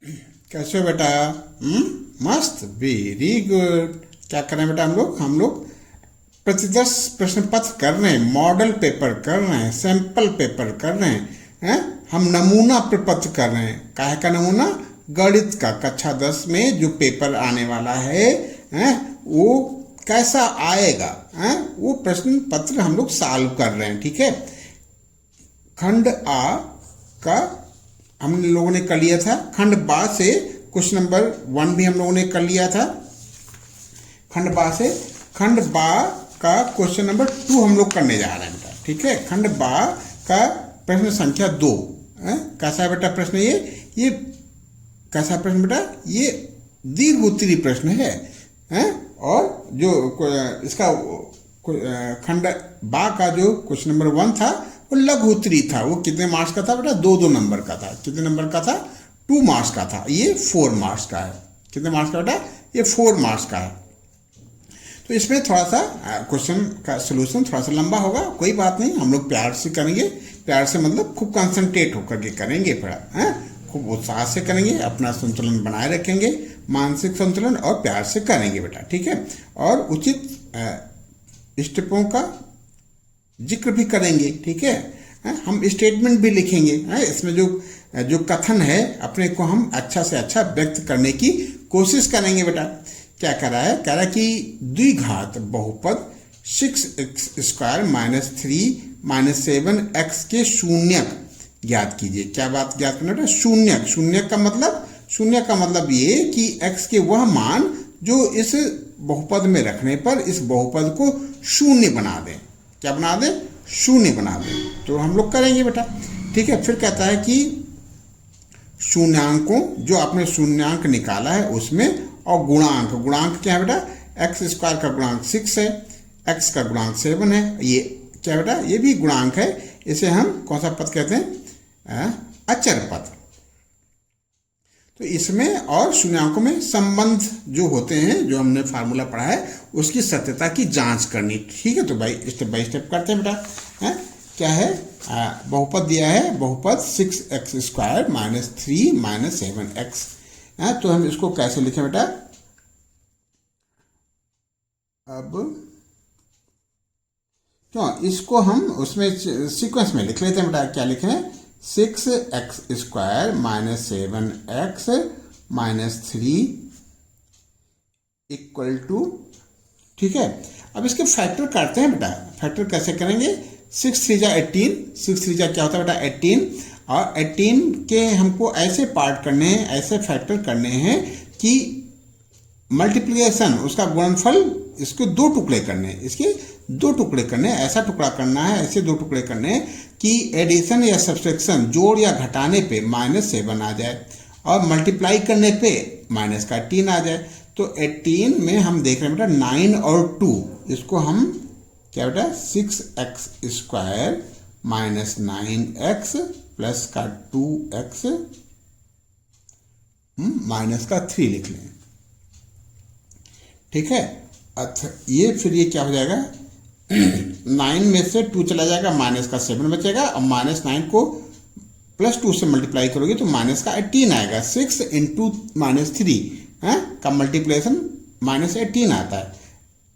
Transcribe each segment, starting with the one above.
कैसे हो बेटा? मस्त, वेरी गुड। क्या कर रहे हैं बेटा? हम लोग प्रतिदर्श प्रश्न पत्र कर रहे हैं, मॉडल पेपर कर रहे हैं, सैंपल पेपर कर रहे हैं। हम नमूना प्रपत्र कर रहे हैं। काहे का नमूना? गणित का कक्षा 10 में जो पेपर आने वाला है वो कैसा आएगा, वो प्रश्न पत्र हम लोग सॉल्व कर रहे हैं। ठीक है। खंड आ का हम लोगों ने कर लिया था। खंड बा से क्वेश्चन नंबर 1 भी हम लोगों ने कर लिया था। खंड बा का क्वेश्चन नंबर 2 हम लोग करने जा रहे हैं बेटा। ठीक है। खंड बा का प्रश्न संख्या 2। कैसा है बेटा प्रश्न? ये कैसा प्रश्न बेटा? ये दीर्घ उत्तरीय प्रश्न है। और जो इसका खंड बा का जो क्वेश्चन नंबर 1 था वो लघु उत्तरीय था। वो कितने मार्क्स का था बेटा? 2-2 नंबर का था। कितने नंबर का था? 2 मार्क्स का था। ये 4 मार्क्स का है। कितने मार्क्स का बेटा? ये 4 मार्क्स का है। तो इसमें थोड़ा सा क्वेश्चन का सोल्यूशन थोड़ा सा लंबा होगा, कोई बात नहीं, हम लोग प्यार से करेंगे। प्यार से मतलब खूब कंसंट्रेट होकर के करेंगे, थोड़ा खूब उत्साह से करेंगे, अपना संतुलन बनाए रखेंगे, मानसिक संतुलन, और प्यार से करेंगे बेटा। ठीक है। और उचित स्टेपों का जिक्र भी करेंगे। ठीक है। हम स्टेटमेंट भी लिखेंगे। इसमें जो कथन है अपने को हम अच्छा से अच्छा व्यक्त करने की कोशिश करेंगे बेटा। क्या कर रहा है? कह रहा है कि द्विघात बहुपद 6x² - 3 - 7x के शून्यक ज्ञात कीजिए। क्या बात ज्ञात करना बेटा? शून्यक। शून्यक का मतलब ये कि x के वह मान जो इस बहुपद में रखने पर इस बहुपद को शून्य बना दें। क्या बना दें? शून्य बना दें। तो हम लोग करेंगे बेटा। ठीक है। फिर कहता है कि शून्यांकों, जो आपने शून्यांक निकाला है उसमें, और गुणांक क्या है बेटा? x² का गुणांक 6 है, x का गुणांक 7 है। ये क्या बेटा? ये भी गुणांक है। इसे हम कौन सा पद कहते हैं? अचर पद। तो इसमें और शून्यांकों में संबंध जो होते हैं, जो हमने फार्मूला पढ़ा है, उसकी सत्यता की जांच करनी। ठीक है। तो भाई स्टेप बाय स्टेप करते हैं बेटा। क्या है? बहुपद दिया है, बहुपद 6x² - 3 - 7x। तो हम इसको कैसे लिखें बेटा? अब क्यों इसको हम उसमें सीक्वेंस में लिख लेते हैं बेटा। क्या लिखें? 6x² - 7x - 3 = ठीक है। अब इसके फैक्टर काटते हैं बेटा। फैक्टर कैसे करेंगे? 6 3 जा 18। 6 3 जा क्या होता है बेटा? 18। और 18 के हमको ऐसे पार्ट करने हैं, ऐसे फैक्टर करने हैं कि मल्टीप्लिकेशन, उसका गुणनफल, इसके 2 टुकड़े करने हैं। इसके 2 टुकड़े करने हैं। ऐसा टुकड़ा करना है, ऐसे 2 टुकड़े करने हैं कि एडिशन या सब्सट्रैक्शन, जोड़ या घटाने पे -7 आ जाए, और मल्टीप्लाई करने पे -18 आ जाए। तो 18 में हम देख रहे हैं बेटा 9 और 2। इसको हम क्या बेटा? 6x² - 9x प्लस का 2x -3 लिख लें। ठीक है। अच्छा, ये फिर ये क्या हो जाएगा? 9 में से 2 चला जाएगा, -7 बचेगा, और -9 को +2 से मल्टीप्लाई करोगे तो -18 आएगा। 6 × -3 का मल्टीप्लिकेशन -18 आता है।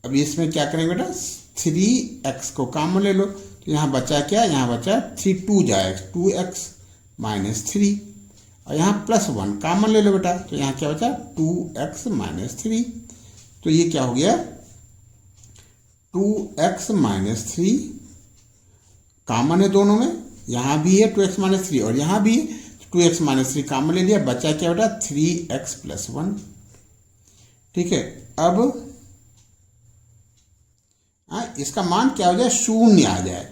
अब इसमें क्या करेंगे बेटा? 3x को काम में ले लो, तो यहाँ बचा क्या? यहाँ बचा 3 2 जाएगा 2x - 3, और यहाँ +1 कॉमन ले लो बेटा, तो यहाँ क्या बचा? 2x - 3। तो ये क्या हो गया? 2x - 3 कॉमन है दोनों में। यहाँ भी है 2x - 3 और यहाँ भी है, 2x - 3 कॉमन ले लिया, बचा क्या बेटा? 3x + 1। ठीक है। अब इसका मान क्या हो जाए? शून्य आ जाए।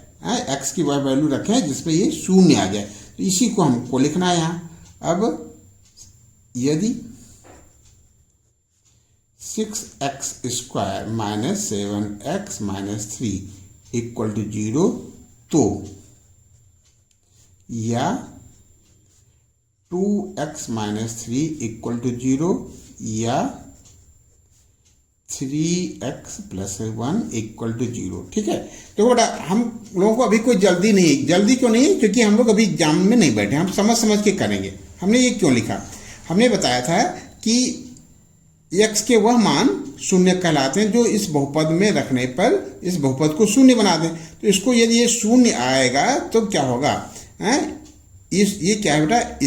x की वैल्यू रखें जिसमें ये शून्य आ जाए, तो इसी को हमको लिखना है यहाँ। अब यदि 6x² - 7x - 3 = 0, तो या 2x - 3 = 0, या 3x + 1 = 0। ठीक है। तो बेटा हम लोगों को अभी कोई जल्दी नहीं। जल्दी क्यों नहीं? क्योंकि हम लोग अभी एग्जाम में नहीं बैठे, हम समझ समझ के करेंगे। हमने ये क्यों लिखा? हमने बताया था कि x के वह मान शून्य कहलाते हैं जो इस बहुपद में रखने पर इस बहुपद को शून्य बना दें। तो इसको यदि ये शून्य आएगा तो क्या होगा, ये क्या है बेटा,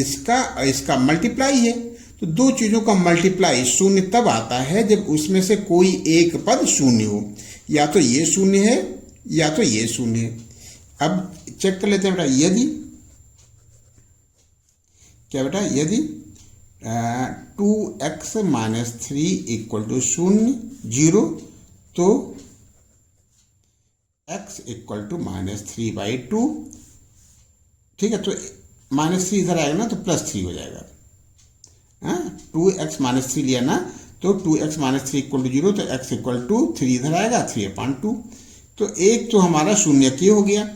इसका मल्टीप्लाई है। तो दो चीज़ों का मल्टीप्लाई शून्य तब आता है जब उसमें से कोई एक पद शून्य हो, या तो ये शून्य है या तो ये शून्य है। अब चेक कर लेते हैं बेटा, यदि क्या बेटा, यदि 2x माइनस 3 इक्वल टू शून्य 0, तो x इक्वल टू माइनस 3/2, ठीक है। तो -3 इधर आएगा ना तो +3 हो जाएगा। 2x माइनस 3 लिया ना, तो 2x माइनस 3 इक्वल टू 0, तो x इक्वल टू 3 इधर आएगा 3/2। तो एक तो हमारा शून्य की हो गया।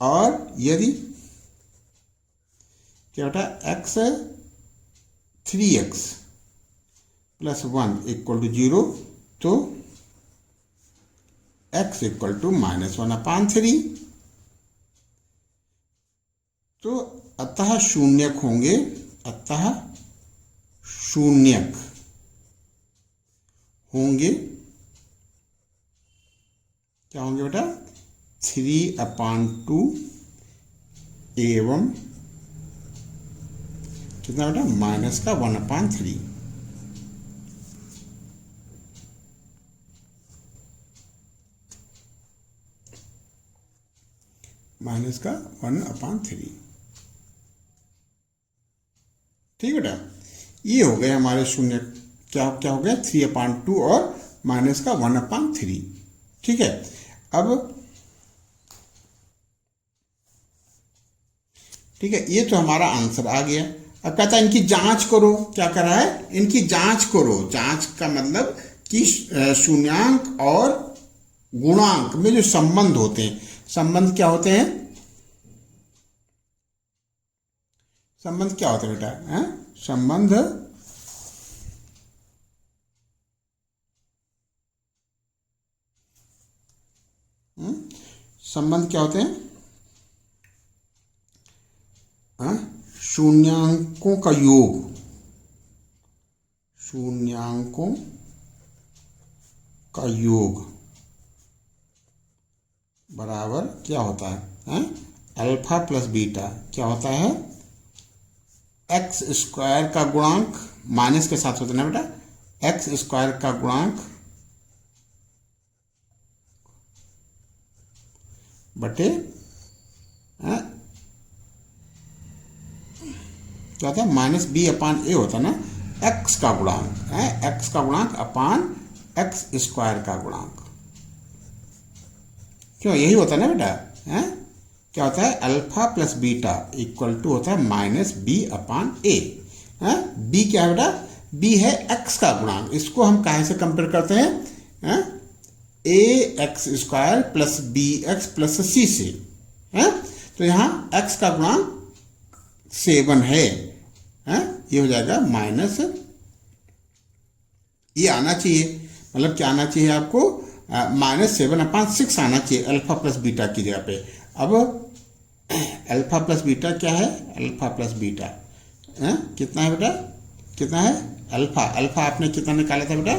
और यदि क्या बेटा, 3x प्लस 1 इक्वल टू 0, तो x इक्वल टू -1/3। तो अतः शून्यक होंगे, अतः शून्यक होंगे, क्या होंगे बेटा, 3/2 एवं कितना बेटा, -1/3। -1/3, ठीक बेटा। ये हो गए हमारे शून्य, क्या हो गया, 3/2 और -1/3, ठीक है। अब ठीक है, ये तो हमारा आंसर आ गया। अब कहता है इनकी जांच करो, क्या कर रहा है, इनकी जांच करो। जांच का मतलब कि शून्यांक और गुणांक में जो संबंध होते हैं, संबंध क्या होते हैं, संबंध क्या होते हैं बेटा, संबंध संबंध क्या होते हैं, शून्यांकों का योग, शून्यांकों का योग बराबर क्या होता है, अल्फा प्लस बीटा। क्या होता है, एक्स स्क्वायर का गुणांक माइनस के साथ होता है ना बेटा, एक्स स्क्वायर का गुणांक बटे क्या होता है, -b/a होता है ना, एक्स का गुणांक, एक्स का गुणांक अपान एक्स स्क्वायर का गुणांक। क्यों, यही होता है ना बेटा, क्या होता है, alpha plus beta equal to होता है -b/a। बी क्या है बेटा, बी है एक्स का गुणांक। इसको हम काहे से कंपेयर करते हैं, ax² plus bx plus c से। तो यहाँ x का गुणांक 7 है, ये हो जाएगा माइनस, ये आना चाहिए, मतलब क्या आना चाहिए आपको, -7/6 आना चाहिए अल्फा प्लस बीटा की जगह पे। अब अल्फा प्लस बीटा क्या है, अल्फा प्लस बीटा कितना है बेटा, कितना है, अल्फा आपने कितना निकाला था बेटा,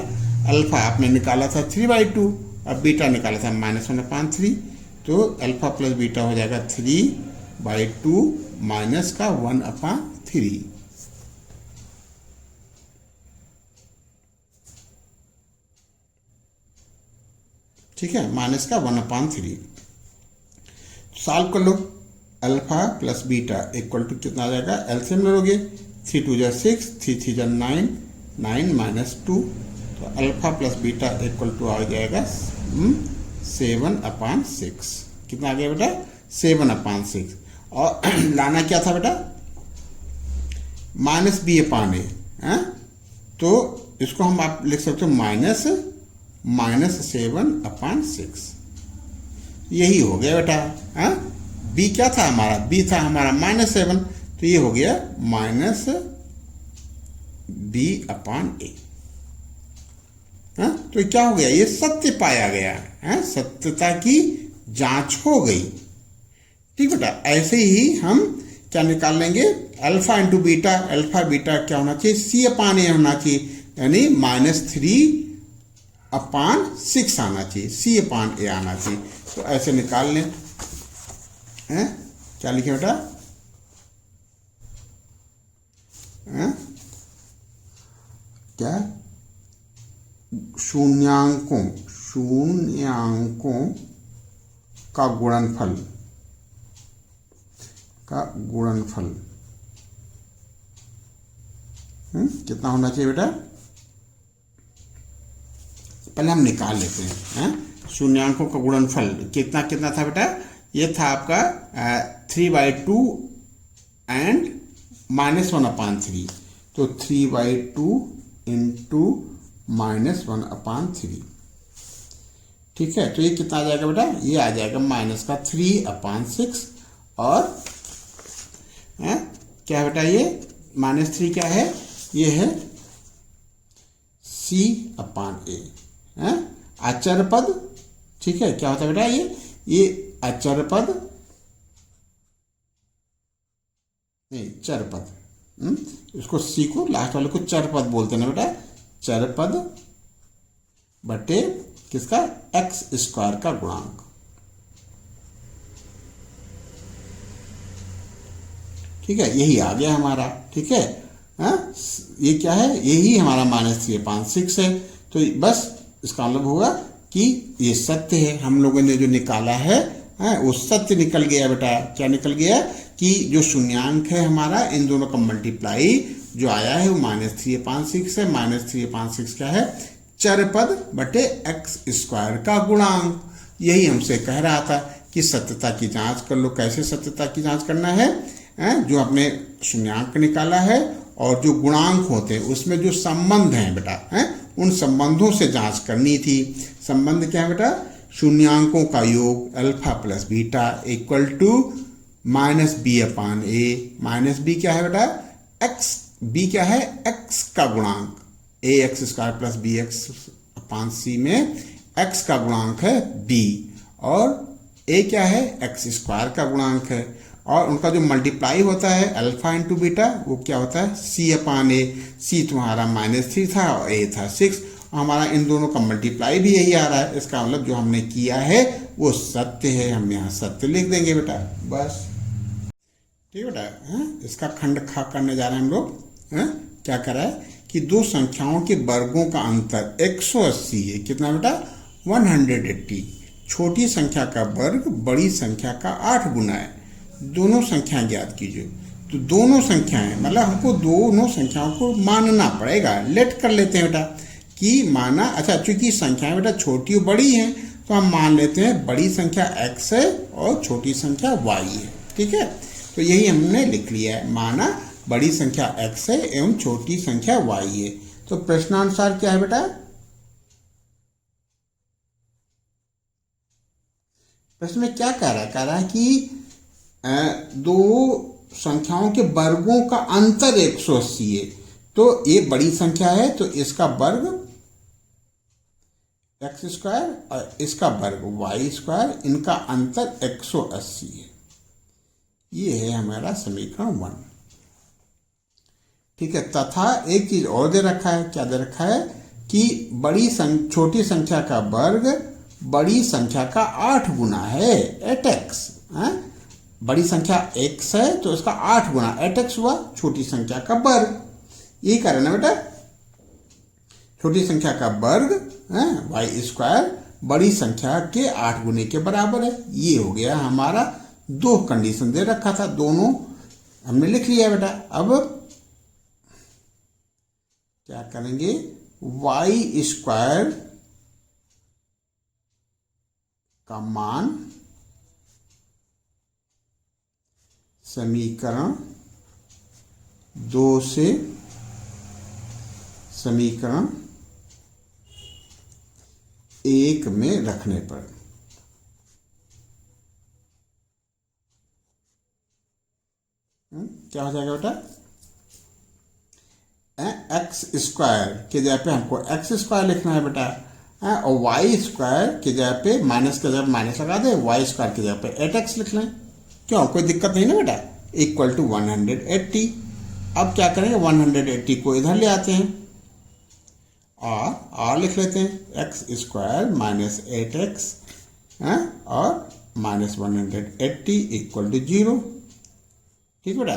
अल्फा आपने निकाला था 3/2, अब बीटा निकाला था -1/3। तो अल्फा प्लस बीटा हो जाएगा 3/2 माइनस का 1/3। ठीक है, माइनस का 1/3। सॉल्व कर लो, alpha plus beta equal to कितना आ जाएगा, एलसीएम लोगे, 3 2 जा 6, 3 3 जा 9, 9 - 2, तो alpha plus beta equal to आ जाएगा 7/6। कितना आ गया बेटा, 7/6। और लाना क्या था बेटा, -b/a, तो इसको हम आप लिख सकते हो -7/6। यही हो गया बेटा, बी क्या था हमारा, बी था हमारा -7, तो ये हो गया -b/a। तो क्या हो गया, ये सत्य पाया गया, सत्यता की जांच हो गई। ठीक बेटा, ऐसे ही हम क्या निकाल लेंगे, alpha into beta, alpha beta क्या होना चाहिए, सी अपान ए होना चाहिए, यानी -3/6 आना चाहिए, सी अपान ए आना चाहिए। तो ऐसे निकाल लें, हैं क्या लिखे बेटा, हैं क्या, शून्यांकों का गुणनफल कितना होना चाहिए बेटा, पहले हम निकाल लेते हैं। शून्यांकों का गुणनफल कितना कितना था बेटा, ये था आपका 3/2 एंड -1/3, तो 3/2 इंटू -1/3, ठीक है। तो ये कितना आ जाएगा बेटा, ये आ जाएगा -3/6 और क्या बेटा, ये -3 क्या है, ये है सी अपान ए, अचर पद, ठीक है। क्या होता है बेटा, ये अचर पद नहीं चर पद, इसको सी को लास्ट वाले को चर पद बोलते हैं ना बेटा, चर पद बटे किसका, x² का गुणांक, ठीक है। यही आ गया हमारा, ठीक है। ये क्या है, यही हमारा -3/6 है। तो बस इसका मतलब होगा कि ये सत्य है, हम लोगों ने जो निकाला है वो सत्य निकल गया बेटा। क्या निकल गया कि जो शून्यांक है हमारा, इन दोनों का मल्टीप्लाई जो आया है वो -3/6 है। -3/6 क्या है, चर पद बटे x² का गुणांक। यही हमसे कह रहा था कि सत्यता की जांच कर लो। कैसे सत्यता की जांच करना है, जो आपने शून्यांक निकाला है और जो गुणांक होते हैं उसमें जो संबंध हैं बेटा, उन संबंधों से जांच करनी थी। संबंध क्या है बेटा, शून्यांकों का योग alpha plus beta equal to -b/a, -b क्या है बेटा, x, b क्या है, x का गुणांक, ax² प्लस bx/c में x का गुणांक है b, और a क्या है, x² का गुणांक है, और उनका जो मल्टीप्लाई होता है अल्फा इंटू बीटा वो क्या होता है, c/a। c तुम्हारा -3 था और a था 6, हमारा इन दोनों का मल्टीप्लाई भी यही आ रहा है। इसका मतलब जो हमने किया है वो सत्य है, हम यहाँ सत्य लिख देंगे बेटा, बस, ठीक है बेटा। इसका खंड खा करने जा रहे हैं हम लोग। क्या कर रहा है कि दो संख्याओं के वर्गों का अंतर 180 है, कितना बेटा, 180। छोटी संख्या का वर्ग बड़ी संख्या का 8 गुना है। दोनों संख्याएं ज्ञात कीजिए। तो दोनों संख्याएं मतलब हमको दोनों संख्याओं को मानना पड़ेगा। लेट कर लेते हैं बेटा कि माना, अच्छा चूंकि संख्याएं बेटा छोटी और बड़ी हैं तो हम मान लेते हैं बड़ी संख्या x है और छोटी संख्या y है, ठीक है। तो यही हमने लिख लिया है, माना बड़ी संख्या x है एवं छोटी संख्या y है। तो प्रश्नानुसार क्या है बेटा, प्रश्न में क्या कह रहा है कि दो संख्याओं के वर्गों का अंतर 180 है। तो ये बड़ी संख्या है तो इसका वर्ग x² और इसका वर्ग y², इनका अंतर 180 है। ये है हमारा समीकरण 1, ठीक है। तथा एक चीज और दे रखा है, क्या दे रखा है कि छोटी संख्या का वर्ग बड़ी संख्या का 8 गुना है, 8x। बड़ी संख्या x है तो इसका 8 गुना 8x हुआ, छोटी संख्या का वर्ग। यही कारण है बेटा, छोटी संख्या का वर्ग y² बड़ी संख्या के 8 गुने के बराबर है। ये हो गया हमारा, दो कंडीशन दे रखा था, दोनों हमने लिख लिया बेटा। अब क्या करेंगे, y² का मान समीकरण 2 से समीकरण 1 में रखने पर क्या हो जाएगा बेटा, x² के जगह पे हमको x² लिखना है बेटा, और y² के जगह पे माइनस के जगह माइनस लगा दे, y² की जगह पे 8x लिख लें। क्यों, कोई दिक्कत नहीं ना बेटा, इक्वल टू 180। अब क्या करेंगे, 180 को इधर ले आते हैं और लिख लेते हैं एक्स स्क्वायर माइनस 8x और माइनस 180 इक्वल टू 0। ठीक बेटा,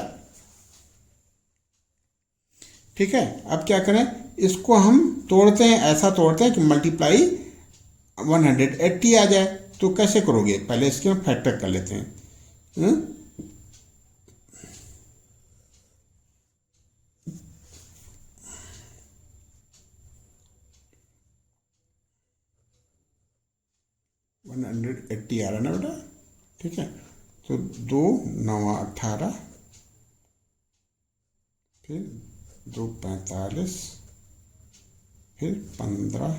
ठीक है। अब क्या करें, इसको हम तोड़ते हैं, ऐसा तोड़ते हैं कि मल्टीप्लाई 180 आ जाए। तो कैसे करोगे, पहले इसके हम फैक्टर कर लेते हैं। 180 आ रहा ना बेटा, ठीक है। तो 2 9 18, फिर 2 45, फिर 15,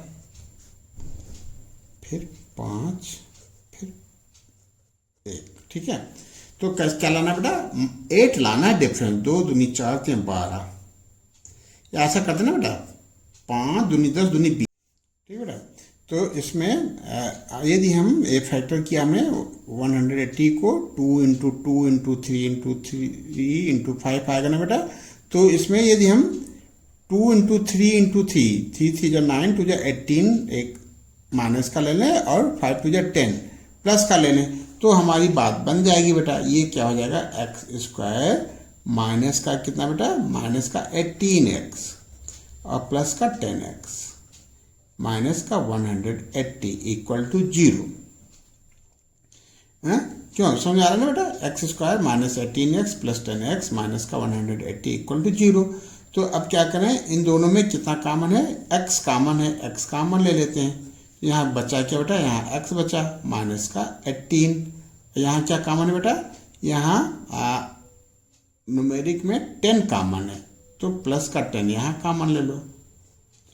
फिर 5, फिर 1। ठीक है, तो कैसे क्या लाना बेटा, 8 लाना है डिफरेंस। 2 दूनी 4 3 12, या ऐसा करते ना बेटा, 5 दूनी 10 दूनी 20। ठीक है बेटा, तो इसमें यदि हम ए फैक्टर किया हमने 180 को 2 इंटू 2 इंटू 3 इंटू 3 इंटू 5 आएगा ना बेटा। तो इसमें यदि हम 2 इंटू 3 इंटू 3 3 जो 9 2 जो 18, एक माइनस का ले लें और 5 2 जो 10 प्लस का ले लें, तो हमारी बात बन जाएगी बेटा। ये क्या हो जाएगा, एक्स स्क्वायर माइनस का कितना बेटा, माइनस का 18x और प्लस का 10x माइनस का 180 इक्वल टू 0। क्यों, समझ आ रहा है ना बेटा, x square minus 18x plus 10x minus का 180 इक्वल टू 0। तो अब क्या करें, इन दोनों में कितना कॉमन है, x कॉमन है, x कॉमन ले लेते हैं। यहाँ बचा क्या बेटा, यहाँ x बचा माइनस का 18। यहाँ क्या कॉमन है बेटा, यहाँ न्यूमेरिक में 10 कॉमन है, तो प्लस का 10 यहाँ कॉमन ले लो।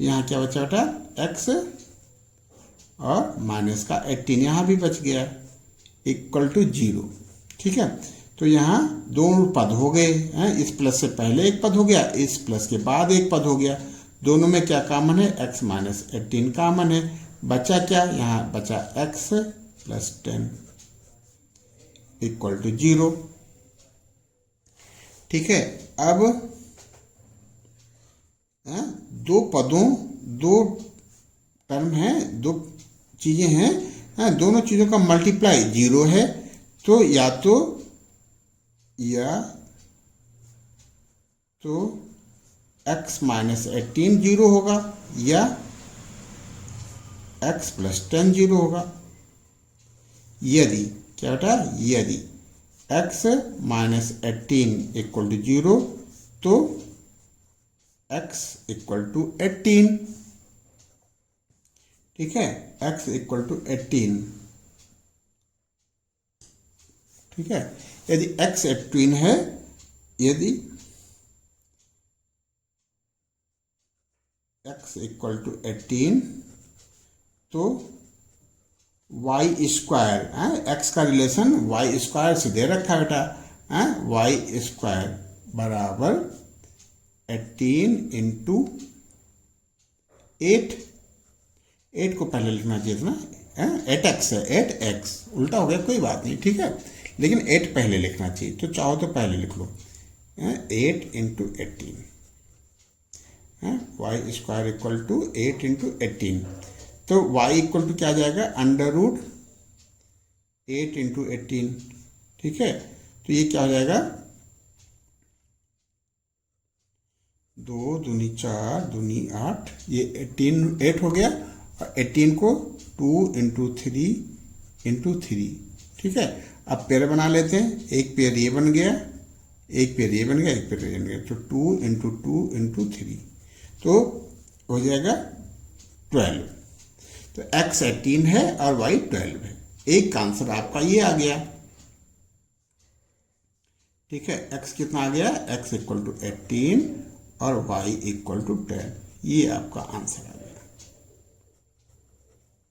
यहाँ क्या बचा बेटा, x और माइनस का 18 यहाँ भी बच गया इक्वल टू 0। ठीक है, तो यहाँ दो पद हो गए हैं, इस प्लस से पहले एक पद हो गया, इस प्लस के बाद एक पद हो गया। दोनों में क्या कॉमन है, x माइनस 18 कॉमन है। बचा क्या, यहाँ बचा x प्लस 10 इक्वल टू 0। ठीक है, अब दो पदों, दो टर्म हैं, दो चीज़ें हैं, दोनों चीज़ों का मल्टीप्लाई 0 है। तो या तो x माइनस 18 0 होगा या x प्लस 10 0 होगा। यदि क्या बेटा, यदि x माइनस 18 इक्वल टू 0 तो x इक्वल टू 18। ठीक है, x इक्वल टू 18। ठीक है, यदि x 18 है, यदि x इक्वल टू 18 तो y स्क्वायर, x का रिलेशन y स्क्वायर से दे रखा है बेटा, y स्क्वायर बराबर 18 इंटू 8। 8 को पहले लिखना चाहिए था ना, 8x है, 8x उल्टा हो गया, कोई बात नहीं। ठीक है, लेकिन 8 पहले लिखना चाहिए, तो चाहो तो पहले लिख लो, 8 into 18, y square equal to 8 into 18। तो y इक्वल टू क्या आ जाएगा, अंडर रूट 8 इंटू 18। ठीक है, तो ये क्या हो जाएगा, 2 दूनी 4 दूनी 8, ये 8 हो गया, और 18 को 2 इंटू 3 इंटू 3। ठीक है, अब पेयर बना लेते हैं, एक पेयर ये बन गया, एक पेयर ये बन गया, एक पेयर ये बन गया, तो 2 इंटू 2 इंटू 3, तो हो जाएगा 12। तो x 18 है और y 12 है। एक का आंसर आपका ये आ गया। ठीक है, x कितना आ गया, x इक्वल टू 18 और y इक्वल टू 12, ये आपका आंसर आ गया।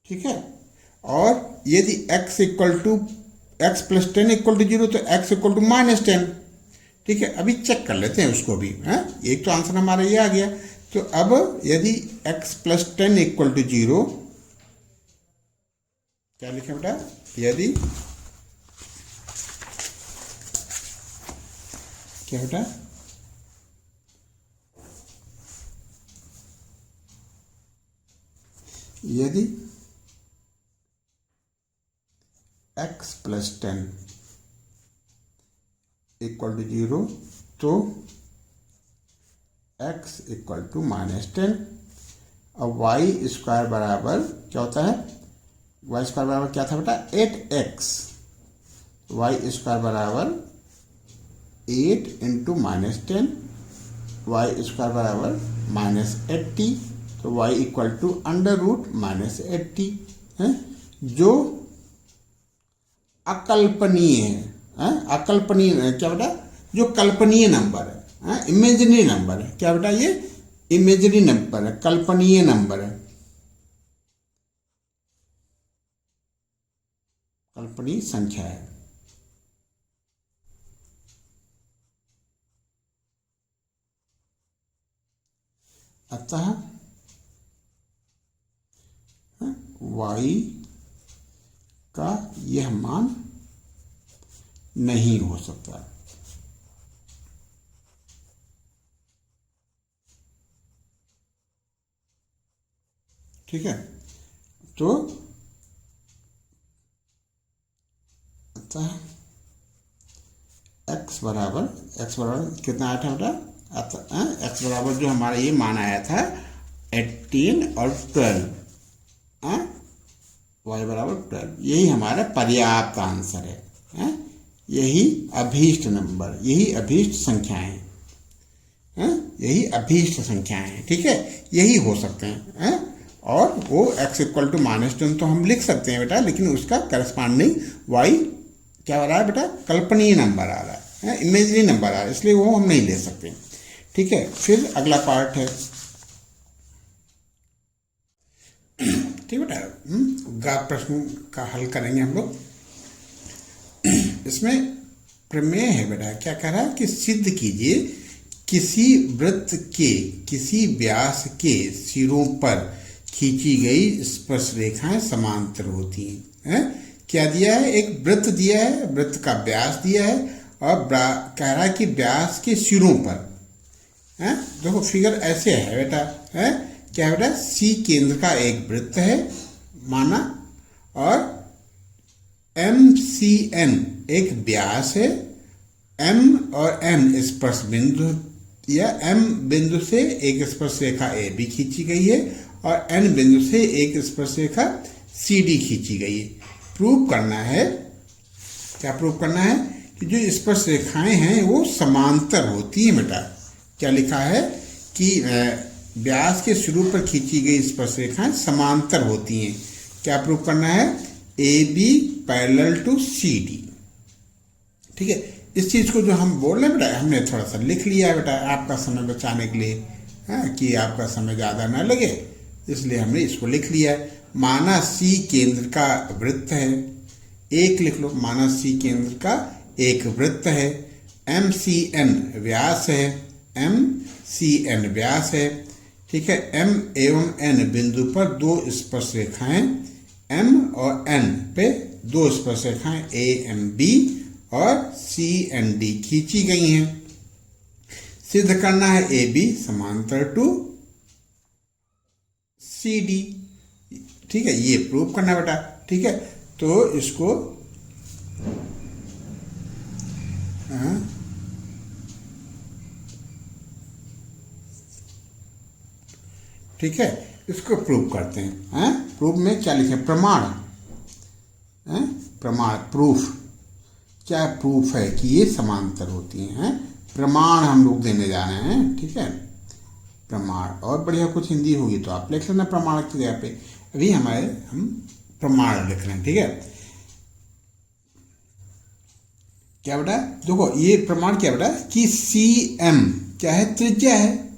ठीक है, और यदि x equal to x plus 10 equal to 0 तो x इक्वल टू माइनस 10। ठीक है, अभी चेक कर लेते हैं उसको भी, एक तो आंसर हमारा ये आ गया। तो अब यदि x प्लस 10 इक्वल टू 0, क्या लिखे बेटा, यदि क्या बेटा, यदि x + 10 = 0 तो x = -10 और y² बराबर क्या होता है, y² बराबर क्या था बेटा 8x, y² बराबर 8 × -10, y² बराबर -80, तो y = √-80 है, जो अकल्पनीय है, अकल्पनीय क्या बेटा, जो कल्पनीय नंबर है, इमेजिनरी नंबर है, क्या बेटा ये इमेजिनरी नंबर है, कल्पनीय नंबर है, कल्पनीय संख्या है। अतः y का यह मान नहीं हो सकता। ठीक है, तो अतः x बराबर कितना आया था बेटा, x बराबर जो हमारा ये मान आया था 18 और 12, y बराबर 12, यही हमारा पर्याप्त आंसर है, यही अभीष्ट नंबर, यही अभीष्ट संख्याएं, यही अभीष्ट संख्याएं हैं। ठीक है, यही हो सकते हैं, और वो x = -10 तो हम लिख सकते हैं बेटा, लेकिन उसका करस्पॉन्डिंग y क्या आ रहा है बेटा, कल्पनीय नंबर आ रहा है, इमेजिनरी नंबर आ रहा है, इसलिए वो हम नहीं ले सकते। ठीक है, फिर अगला पार्ट है, ठीक बेटा, गा प्रश्न का हल करेंगे हम लोग। इसमें प्रमेय है बेटा, क्या कह रहा है कि सिद्ध कीजिए किसी वृत्त के किसी व्यास के सिरों पर खींची गई स्पर्श रेखाएं समांतर होती हैं। क्या दिया है, एक वृत्त दिया है, वृत्त का व्यास दिया है, और कह रहा है कि व्यास के सिरों पर, देखो फिगर ऐसे है बेटा, क्या बेटा, C केंद्र का एक वृत्त है माना, और MCN एक व्यास है, M और N स्पर्श बिंदु या M बिंदु से एक स्पर्श रेखा AB खींची गई है, और N बिंदु से एक स्पर्श रेखा CD खींची गई है। प्रूव करना है, क्या प्रूव करना है, कि जो स्पर्श रेखाएं हैं वो समांतर होती हैं बेटा। क्या लिखा है कि व्यास के शुरू पर खींची गई स्पर्श रेखाएं समांतर होती हैं। क्या प्रूव करना है, AB = CD। ठीक है, इस चीज को जो हम बोल रहे हैं बेटा, हमने थोड़ा सा लिख लिया है बेटा, आपका समय बचाने के लिए, कि आपका समय ज़्यादा ना लगे, इसलिए हमने इसको लिख लिया है। माना C केंद्र का वृत्त है, एक लिख लो, माना C केंद्र का एक वृत्त है, MCN व्यास है, MCN व्यास है। ठीक है, M एवं N बिंदु पर दो स्पर्श रेखाएं, M और N पे दो स्पर्श रेखाएं AMB और CND खींची गई हैं। सिद्ध करना है AB समांतर टू CD। ठीक है, ये प्रूव करना बेटा। ठीक है, तो इसको ठीक है, इसको प्रूव करते हैं। प्रूफ में क्या लिखे, प्रमाण, प्रमाण प्रूफ, क्या प्रूफ है कि ये समांतर होती हैं, प्रमाण हम लोग देने जा रहे हैं। ठीक है, प्रमाण, और बढ़िया कुछ हिंदी होगी तो आप लिख लेना प्रमाण की जगह पे, अभी हम प्रमाण लिख रहे हैं। ठीक है, क्या बेटा, देखो ये प्रमाण क्या बेटा, कि CM क्या है, त्रिज्या है,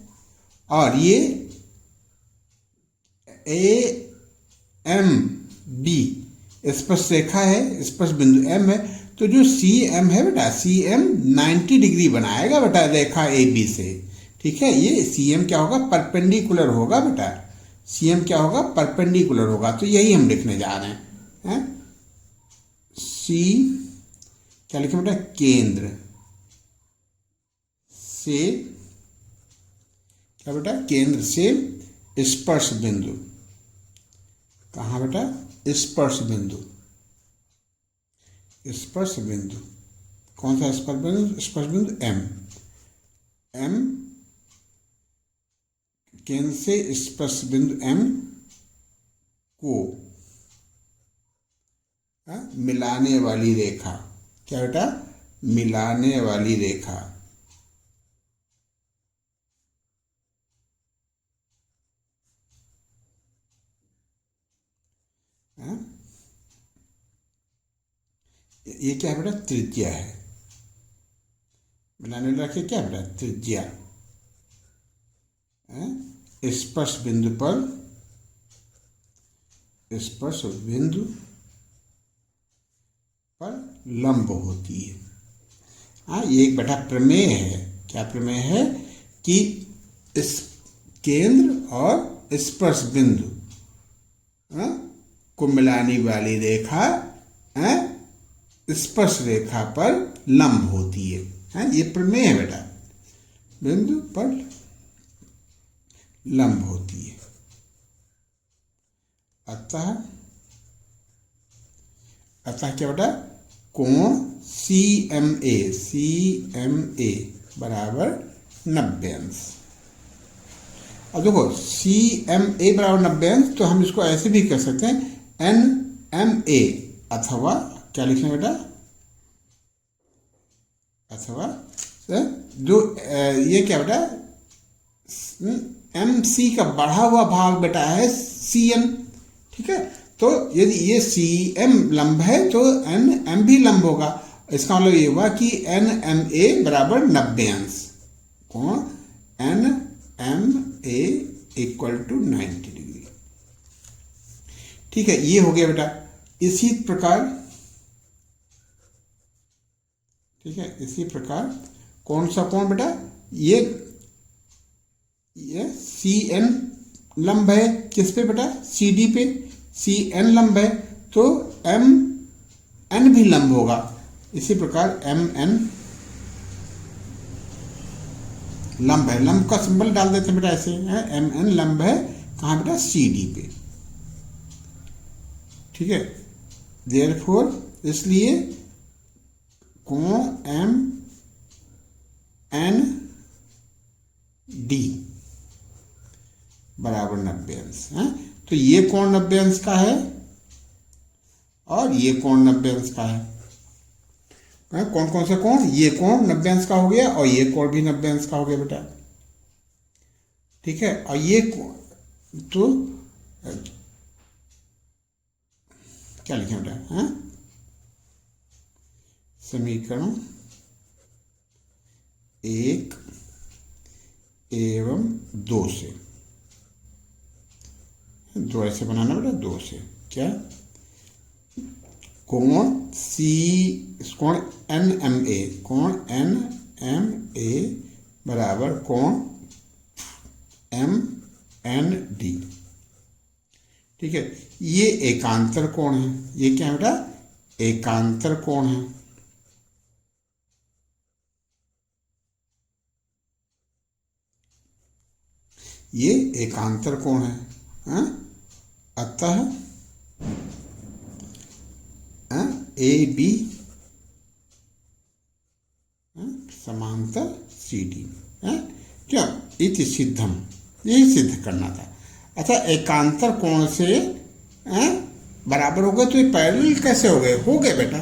और ये AMB स्पर्श रेखा है, स्पर्श बिंदु M है, तो जो CM है बेटा, CM 90 डिग्री बनाएगा बेटा रेखा AB से। ठीक है, ये CM क्या होगा, परपेंडिकुलर होगा बेटा, CM क्या होगा, परपेंडिकुलर होगा, तो यही हम लिखने जा रहे हैं। C क्या लिखे बेटा, केंद्र, से, क्या बेटा, केंद्र से स्पर्श बिंदु, कहाँ बेटा, स्पर्श बिंदु, स्पर्श बिंदु, कौन सा स्पर्श बिंदु, स्पर्श बिंदु एम, एम केंद्र से स्पर्श बिंदु एम को मिलाने वाली रेखा, क्या बेटा, मिलाने वाली रेखा, ये क्या बेटा, त्रिज्या है, मिलाने वाली रेखा क्या बेटा, त्रिज्या, स्पर्श बिंदु पर, स्पर्श बिंदु पर लंब होती है। हाँ, ये एक बेटा प्रमेय है, क्या प्रमेय है, कि इस केंद्र और स्पर्श बिंदु को मिलाने वाली रेखा स्पर्श रेखा पर लंब होती है। ये प्रमेय है बेटा, बिंदु पर लंब होती है। अतः क्या बेटा, कोण CMA बराबर 90 अंश। अब देखो CMA बराबर 90 अंश, तो हम इसको ऐसे भी कह सकते हैं NMA, अथवा क्या लिखें बेटा, अथवा जो ये क्या बेटा, MC का बढ़ा हुआ भाग बेटा है CM, ठीक है। तो यदि ये CM लंब है तो NM भी लंब होगा। इसका मतलब ये हुआ कि NMA बराबर 90 अंश, कोण NMA इक्वल टू 90 डिग्री, ठीक है। ये हो गया बेटा। इसी प्रकार, ठीक है, इसी प्रकार कौन सा कोण बेटा, ये CN लंब है किस पे बेटा, CD पे, CN लंब है तो MN भी लंब होगा। इसी प्रकार MN लंब है, लंब का सिंबल डाल देते हैं बेटा ऐसे, है MN लंब है कहाँ बेटा, CD पे, ठीक है। देयरफॉर इसलिए कोण MND बराबर 90 अंश है। तो ये कोण 90 अंश का है और ये कोण 90 अंश का है। कौन कौन से कोण, ये कोण 90 अंश का हो गया और ये कोण भी 90 अंश का हो गया बेटा, ठीक है। और ये कोण तो क्या लिखें बेटा, है समीकरण 1 एवं 2 से, 2 ऐसे बनाना बेटा, 2 से क्या, कोण कोण NMA, कोण NMA बराबर कोण MND, ठीक है। ये एकांतर कोण है, ये क्या है बेटा, एकांतर कोण है, ये एकांतर कोण है। अतः AB समांतर CD, क्या, इति सिद्धम, यही सिद्ध करना था। अच्छा, एकांतर कोण से बराबर हो गए तो ये पैरेलल कैसे हो गए, हो गए बेटा।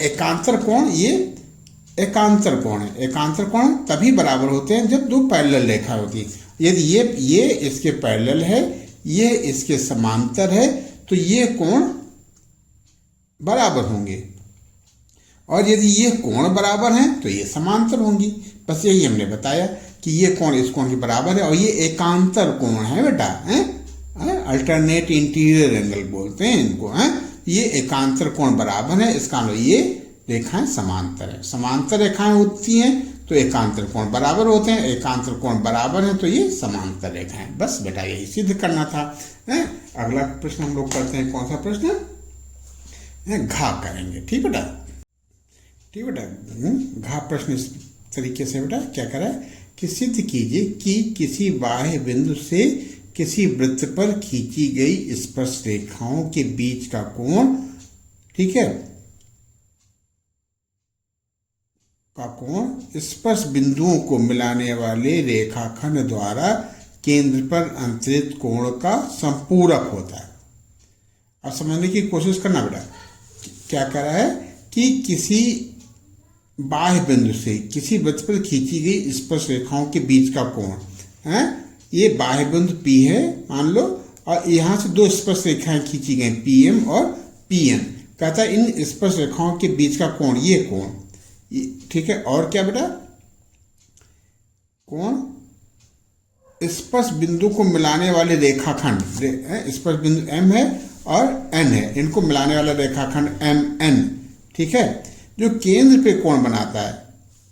एकांतर कोण, ये एकांतर कोण है, एकांतर कोण तभी बराबर होते हैं जब दो पैरेलल रेखा होती है। यदि ये इसके पैरेलल है, ये इसके समांतर है, तो ये कोण बराबर होंगे, और यदि ये कोण बराबर हैं तो ये समांतर होंगी। बस यही हमने बताया कि ये कोण इस कोण के बराबर है, और ये एकांतर कोण है बेटा, अल्टरनेट इंटीरियर एंगल बोलते हैं इनको, ये एकांतर कोण बराबर है, इसका मतलब ये रेखाएं समांतर है। समांतर रेखाएं होती हैं तो एकांतर कोण बराबर होते हैं, एकांतर कोण बराबर है तो ये समांतर रेखाएं। बस बेटा यही सिद्ध करना था। अगला प्रश्न हम लोग करते हैं, कौन सा प्रश्न, घा करेंगे, ठीक बेटा, ठीक बेटा। घा प्रश्न इस तरीके से बेटा क्या करा है कि सिद्ध कीजिए कि किसी बाह्य बिंदु से किसी वृत्त पर खींची गई स्पर्श रेखाओं के बीच का कोण, ठीक है, का कोण स्पर्श बिंदुओं को मिलाने वाले रेखाखंड द्वारा केंद्र पर अंतरित कोण का संपूरक होता है। अब समझने की कोशिश करना बेटा, क्या कह रहा है कि किसी बाह्य बिंदु से किसी वृत्त पर खींची गई स्पर्श रेखाओं के बीच का कोण है, ये बाह्य बिंदु P है मान लो, और यहाँ से दो स्पर्श रेखाएं खींची गई PM और PN। कहता है इन स्पर्श रेखाओं के बीच का कोण, ये कोण, ठीक है। और क्या बेटा, कोण स्पर्श बिंदु को मिलाने वाले रेखाखंड, स्पर्श बिंदु M है और N है, इनको मिलाने वाला रेखाखंड MN, ठीक है, जो केंद्र पे कोण बनाता है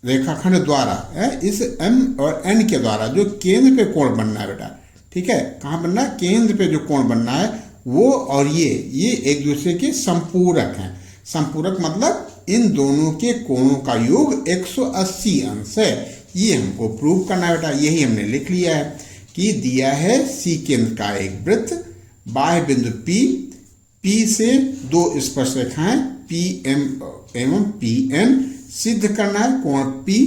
रेखाखंड द्वारा, इस M और N के द्वारा जो केंद्र पे कोण बनना है बेटा, ठीक है, कहाँ बनना है, केंद्र पे जो कोण बनना है वो और ये एक दूसरे के संपूरक हैं। संपूरक मतलब इन दोनों के कोणों का योग 180 अंश है। ये हमको प्रूव करना है बेटा, यही हमने लिख लिया है कि दिया है C केंद्र का एक वृत्त, बाह्य बिंदु P से दो स्पर्श रेखाएं PM एवं PN, सिद्ध करना है कोण P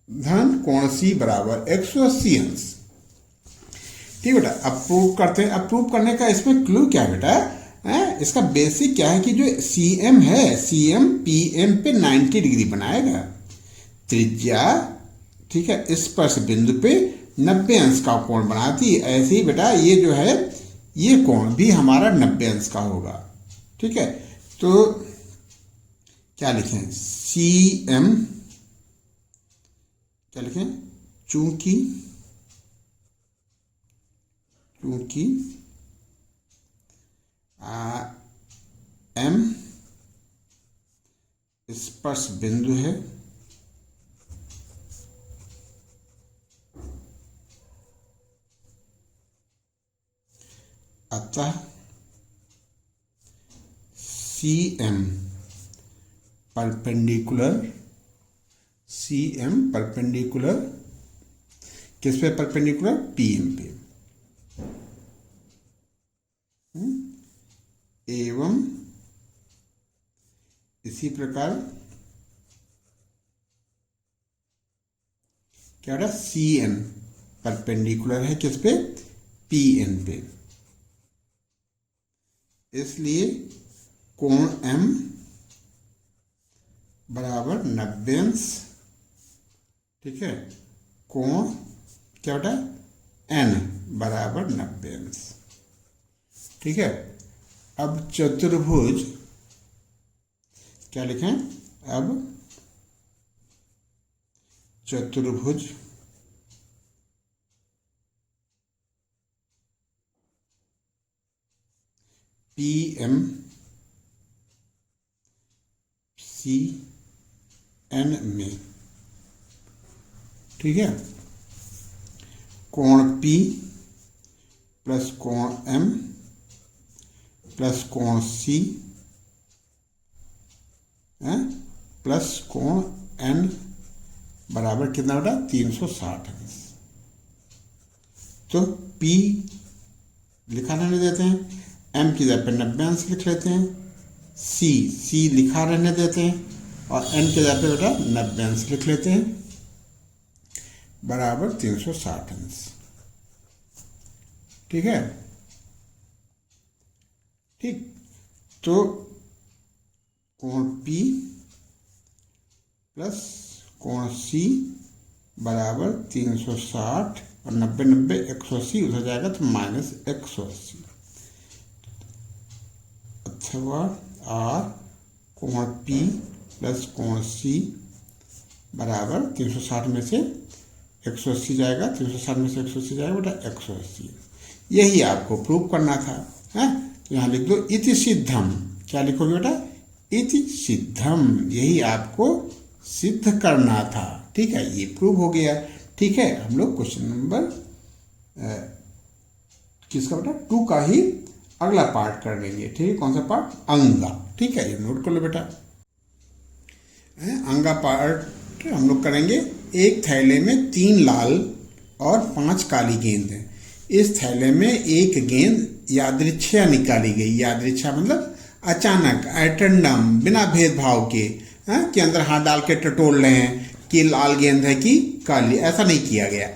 धन कोण C बराबर 180 अंश। ठीक बेटा, अब प्रूव करते हैं। अब प्रूव करने का इसमें क्लू क्या है बेटा, इसका बेसिक क्या है कि जो CM है, CM PM पे 90 डिग्री बनाएगा, त्रिज्या, ठीक है, स्पर्श बिंदु पे 90 अंश का कोण बनाती है। ऐसे ही बेटा ये जो है ये कोण भी हमारा 90 अंश का होगा, ठीक है। तो क्या लिखें, CM क्या लिखें, चूंकि M स्पर्श बिंदु है, अतः CM परपेंडिकुलर किस पे, परपेंडिकुलर PM पे, एवं इसी प्रकार क्या है, CN परपेंडिकुलर है किस पे, PN पे, इसलिए कोण M बराबर 90 अंश, ठीक है, कोण क्या बेटा N बराबर 90 अंश, ठीक है। अब चतुर्भुज क्या लिखें, अब चतुर्भुज PM CN में, ठीक है, कोण P प्लस कोण M प्लस कोण C प्लस कोण N बराबर कितना बेटा, 360 अंश। तो P लिखा रहने देते हैं, M की जगह पे 90 अंश लिख लेते हैं, C लिखा रहने देते हैं और N की जगह पे बेटा 90 अंश लिख लेते हैं, बराबर 360 अंश, ठीक है। ठीक, तो कोण P प्लस कोण C बराबर 360 और 90 180 उधर जाएगा तो माइनस 180, अथवा R कोण P प्लस कोण C बराबर 360 में से 180 जाएगा, 360 में से 180 जाएगा बेटा 180। यही आपको प्रूव करना था, है। यहाँ लिख दो इति सिद्धम, क्या लिखोगे बेटा, इति सिद्धम, यही आपको सिद्ध करना था, ठीक है। ये प्रूव हो गया, ठीक है। हम लोग क्वेश्चन नंबर किसका बेटा 2 का ही अगला पार्ट कर लेंगे, ठीक है। कौन सा पार्ट, अंगा, ठीक है, ये नोट कर लो बेटा। अंगा पार्ट बेटा हम लोग करेंगे, एक थैले में 3 लाल और 5 काली गेंद है। इस थैले में एक गेंद यादृच्छिक निकाली गई। यादृच्छिक मतलब अचानक, एटरडम, बिना भेदभाव के अंदर हाथ डाल के टटोल रहे हैं कि लाल गेंद है कि काली, ऐसा नहीं किया गया।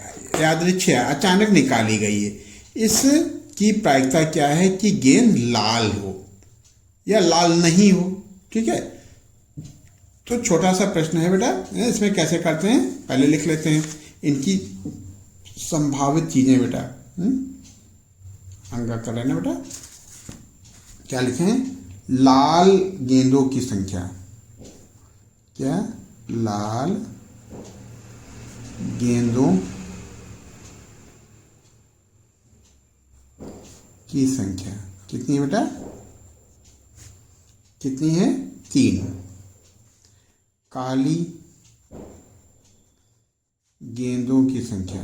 यादृच्छिक, अचानक निकाली गई है। इसकी प्रायिकता क्या है कि गेंद लाल हो या लाल नहीं हो। ठीक है, तो छोटा सा प्रश्न है बेटा, इसमें कैसे करते हैं पहले लिख लेते हैं इनकी संभावित चीजें बेटा। अंगा कर लेना बेटा, क्या लिखे हैं, लाल गेंदों की संख्या, क्या, लाल गेंदों की संख्या कितनी है बेटा, कितनी है, 3। काली गेंदों की संख्या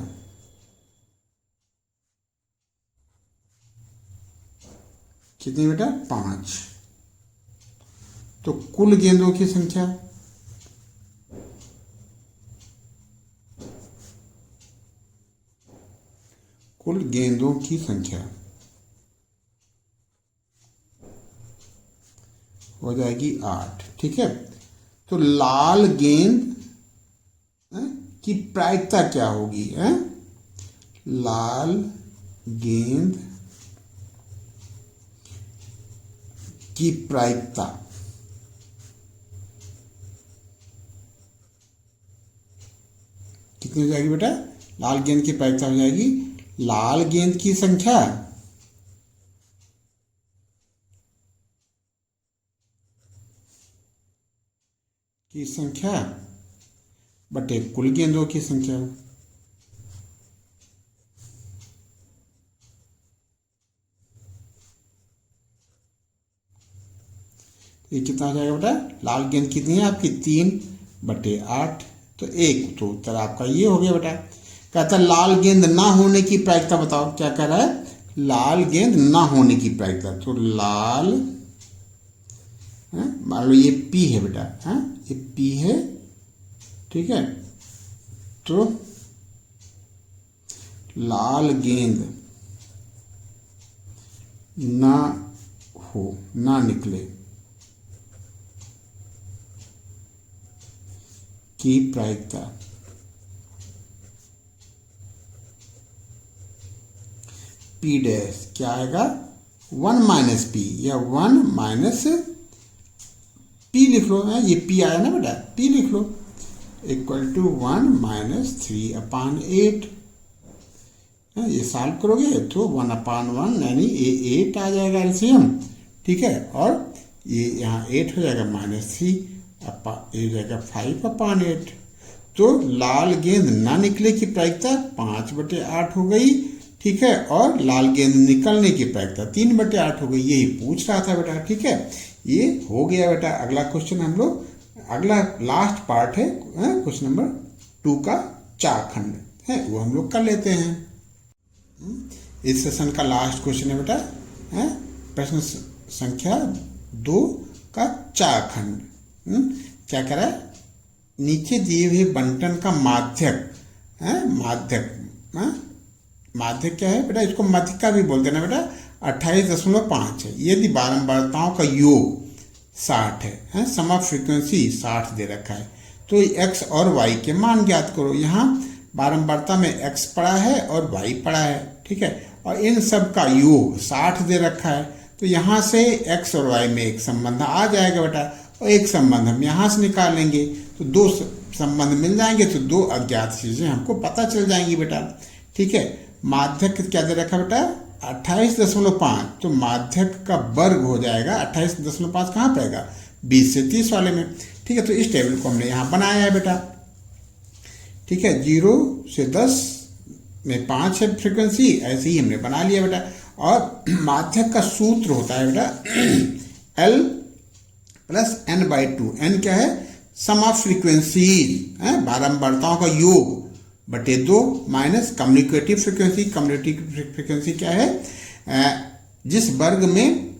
कितनी बेटा, 5। तो कुल गेंदों की संख्या, कुल गेंदों की संख्या हो जाएगी 8। ठीक है, तो लाल गेंद की प्रायिकता क्या होगी, लाल गेंद की प्रायिकता कितनी हो जाएगी बेटा, लाल गेंद की प्रायिकता हो जाएगी, लाल गेंद की संख्या बटे कुल गेंदों की संख्या। ये कितना हो जाएगा बेटा, लाल गेंद कितनी है आपकी, 3/8। तो 1, तो उत्तर आपका ये हो गया बेटा। कहता है लाल गेंद ना होने की प्रायिकता बताओ, क्या कह रहा है, लाल गेंद ना होने की प्रायिकता। तो लाल, मान लो ये P है बेटा, ये P है, ठीक है, तो लाल गेंद ना हो, ना निकले की प्रायिकता P डैश क्या आएगा, 1 - P या 1 - P लिख लो, ये P आया ना बेटा, P लिख लो, इक्वल टू 1 - 3/8। ये सॉल्व करोगे तो 1/1 यानी ये 8 आ जाएगा एलसीएम। ठीक है, और ये यहाँ 8 हो जाएगा, -3 ये हो जाएगा 5/8। तो लाल गेंद ना निकले की प्रायिकता 5/8 हो गई। ठीक है, और लाल गेंद निकलने की प्रायिकता 3/8 हो गई। यही पूछ रहा था बेटा। ठीक है, ये हो गया बेटा। अगला क्वेश्चन हम लोग, अगला लास्ट पार्ट है क्वेश्चन नंबर 2 का 4 खंड है, वो हम लोग कर लेते हैं। इस सेशन का लास्ट क्वेश्चन है बेटा, प्रश्न संख्या 2 का 4 खंड। क्या कह रहा है, नीचे दिए हुए बंटन का माध्यक, माध्यक क्या है बेटा, इसको माध्यिका भी बोलते हैं ना बेटा, 28.5 है। यदि बारंबारताओं का योग 60 है, सम ऑफ फ्रीक्वेंसी 60 दे रखा है, तो x और y के मान ज्ञात करो। यहाँ बारंबारता में x पड़ा है और y पड़ा है। ठीक है, और इन सब का योग 60 दे रखा है, तो यहाँ से x और y में एक संबंध आ जाएगा बेटा, और एक संबंध हम यहाँ से निकाल लेंगे, तो 2 संबंध मिल जाएंगे, तो 2 अज्ञात चीजें हमको पता चल जाएंगी बेटा। ठीक है, माध्यक क्या दे रखा बेटा, 28.5, तो माध्यक का वर्ग हो जाएगा 28.5 कहाँ पाएगा, 20 से 30 वाले में। ठीक है, तो इस टेबल को हमने यहाँ बनाया है बेटा। ठीक है, 0 से 10 में 5 है फ्रीक्वेंसी, ऐसे ही हमने बना लिया बेटा। और माध्यक का सूत्र होता है बेटा L + n/2। n क्या है, सम ऑफ फ्रीक्वेंसी, बारंबारताओं का योग, बटे 2 minus communicative frequency. Communicative frequency क्या है, जिस वर्ग में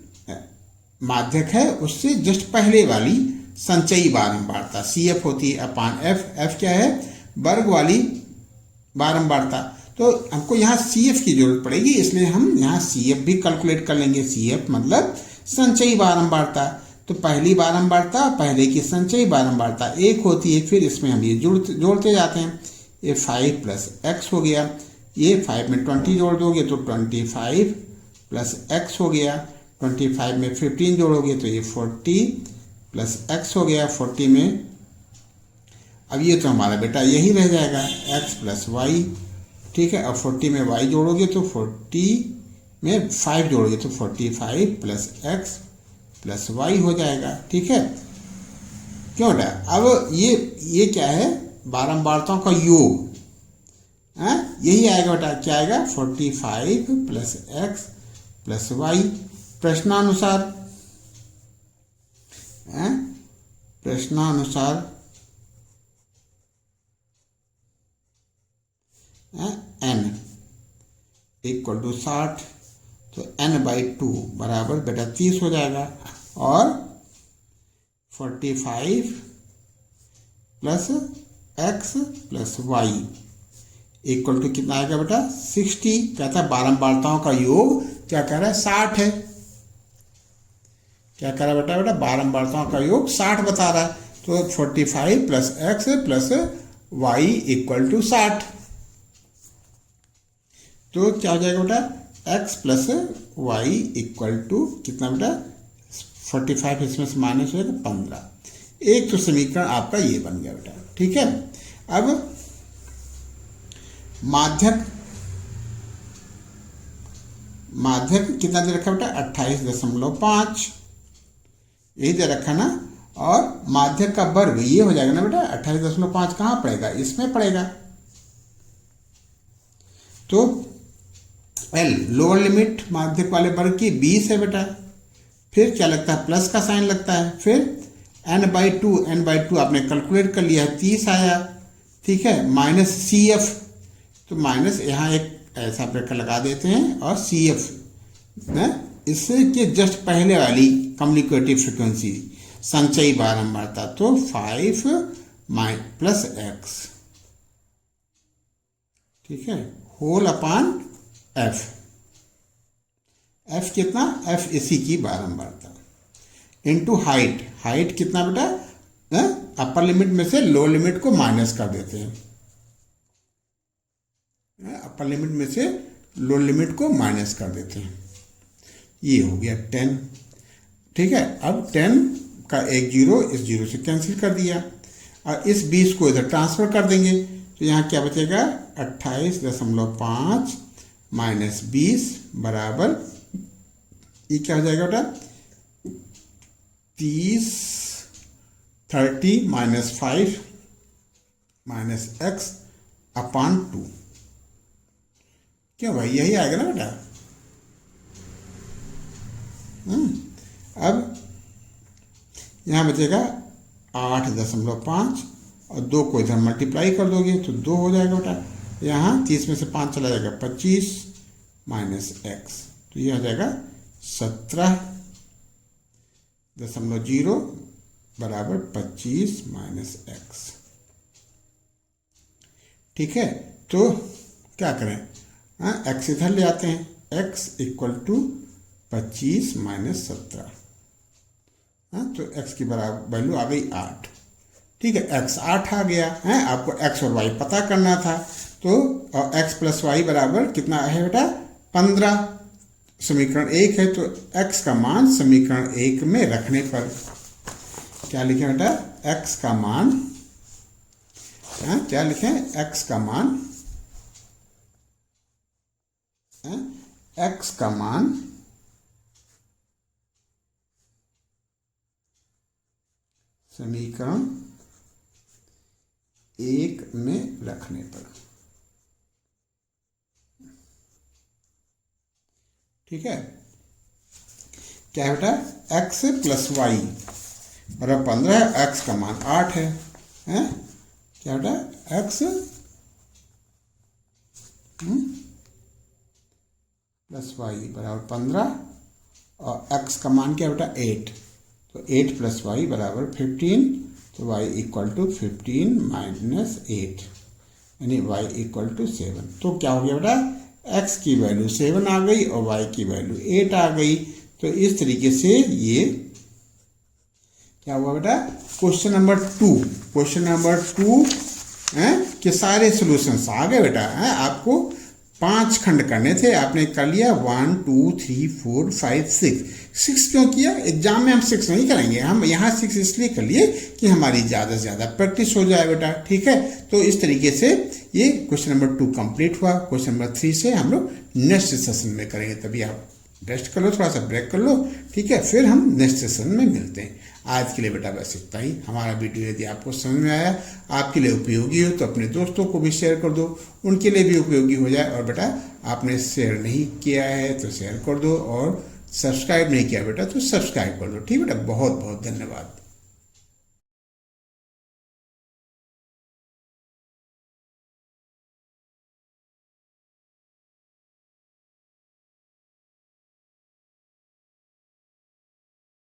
माध्यक है उससे जस्ट पहले वाली संचयी बारंबारता, CF होती है अपान F। F क्या है? वर्ग वाली बारंबारता। तो हमको यहाँ CF की जरूरत पड़ेगी, इसलिए हम यहाँ CF भी कैलकुलेट कर लेंगे। CF मतलब संचयी बारंबारता। तो पहली बारंबारता पहले की संचयी बारंबारता एक होती है, फिर इसमें हम ये जोड़ते जाते हैं। ये 5 प्लस एक्स हो गया, ये 5 में 20 जोड़ दोगे तो 25 प्लस एक्स हो गया, 25 में 15 जोड़ोगे तो ये 40 प्लस एक्स हो गया, 40 में अब ये तो हमारा बेटा यही रह जाएगा x प्लस वाई। ठीक है, अब 40 में y जोड़ोगे तो 40 में 5 जोड़ोगे तो 45 प्लस एक्स प्लस वाई हो जाएगा। ठीक है, क्यों बेटा? अब ये क्या है? बारंबारताओं का योग है, यही आएगा बेटा। क्या आएगा? 45 प्लस एक्स प्लस वाई। प्रश्नानुसार n इक्वल टू 60, तो n/2 बराबर बेटा 30 हो जाएगा, और 45 plus x plus y equal to कितना आएगा बेटा? 60। कहता है बारंबारताओं का योग क्या कह रहा है? 60 है। क्या कह रहा है बेटा? बारंबारताओं का योग 60 बता रहा है। तो 45 plus x plus y equal to 60। तो क्या हो जाएगा बेटा? x plus y equal to कितना बेटा? 45 इसमें से माइनस हो जाएगा 15। एक तो समीकरण आपका ये बन गया बेटा। ठीक है, अब माध्यक कितना दे रखा बेटा? 28.5 यही दे रखा ना। और माध्यक का वर्ग ये हो जाएगा ना बेटा। 28.5 कहाँ पड़ेगा? इसमें पड़ेगा। तो L लोअर लिमिट माध्यक वाले वर्ग की 20 है बेटा। फिर क्या लगता है? प्लस का साइन लगता है। फिर n/2 आपने कैलकुलेट कर लिया है, 30 आया। ठीक है, माइनस CF, तो माइनस यहाँ एक ऐसा ब्रेकर लगा देते हैं, और CF इससे कि जस्ट पहले वाली कम्युनिकेटिव फ्रिक्वेंसी संचयी बारंबारता, तो 5 प्लस एक्स। ठीक है, होल अपान F। F कितना? F इसी की बारंबारता इंटू हाइट कितना बेटा? अपर लिमिट में से लोअर लिमिट को माइनस कर देते हैं। अपर लिमिट में से लोअर लिमिट को माइनस कर देते हैं। ये हो गया 10। ठीक है, अब 10 का एक जीरो इस जीरो से कैंसिल कर दिया, और इस 20 को इधर ट्रांसफर कर देंगे, तो यहाँ क्या बचेगा? 28.5 माइनस 20 बराबर ये क्या हो जाएगा बेटा? 30 माइनस 5 माइनस एक्स अपान 2। क्यों भाई? यही आएगा ना बेटा। अब यहाँ बचेगा 8.5, और 2 को इधर मल्टीप्लाई कर दोगे तो 2 हो जाएगा बेटा। यहाँ 30 में से 5 चला जाएगा, 25 माइनस एक्स, तो ये हो जाएगा 17.0 बराबर 25 माइनस एक्स। ठीक है, तो क्या करें? एक्स इधर ले आते हैं, एक्स इक्वल टू 25 माइनस 17। तो एक्स की बराबर वैल्यू आ गई 8। ठीक है, एक्स 8 आ गया है। आपको एक्स और वाई पता करना था, तो एक्स प्लस वाई बराबर कितना है बेटा? 15। समीकरण 1 है, तो एक्स का मान समीकरण 1 में रखने पर क्या लिखें बेटा? एक्स का मान क्या लिखें? एक्स का मान एक्स का मान समीकरण 1 में रखने पर। ठीक है, क्या है बेटा? एक्स प्लस वाई बराबर 15 है, एक्स का मान 8 है। क्या बेटा? एक्स प्लस वाई बराबर 15, और एक्स का मान क्या बेटा? 8। तो 8 प्लस वाई बराबर 15, तो y इक्वल टू 15 माइनस 8, यानी y इक्वल टू 7। तो क्या हो गया बेटा, x की वैल्यू 7 आ गई और y की वैल्यू 8 आ गई। तो इस तरीके से ये क्या हुआ बेटा, क्वेश्चन नंबर 2 के सारे सॉल्यूशंस आ गए बेटा। आपको 5 खंड करने थे, आपने कर लिया 1 2 3 4 5 6 क्यों किया, एग्जाम में हम 6 नहीं करेंगे, हम यहाँ 6 इसलिए कर लिए कि हमारी ज़्यादा से ज़्यादा प्रैक्टिस हो जाए बेटा, ठीक है। तो इस तरीके से ये क्वेश्चन नंबर 2 कंप्लीट हुआ। क्वेश्चन नंबर 3 से हम लोग नेक्स्ट सेशन में करेंगे, तभी आप रेस्ट कर लो, थोड़ा सा ब्रेक कर लो, ठीक है, फिर हम नेक्स्ट सेशन में मिलते हैं। आज के लिए बेटा बस इतना ही। हमारा वीडियो यदि आपको समझ में आया, आपके लिए उपयोगी हो, तो अपने दोस्तों को भी शेयर कर दो, उनके लिए भी उपयोगी हो जाए। और बेटा आपने शेयर नहीं किया है तो शेयर कर दो, और सब्सक्राइब नहीं किया बेटा तो सब्सक्राइब कर दो, ठीक है बेटा। बहुत बहुत धन्यवाद।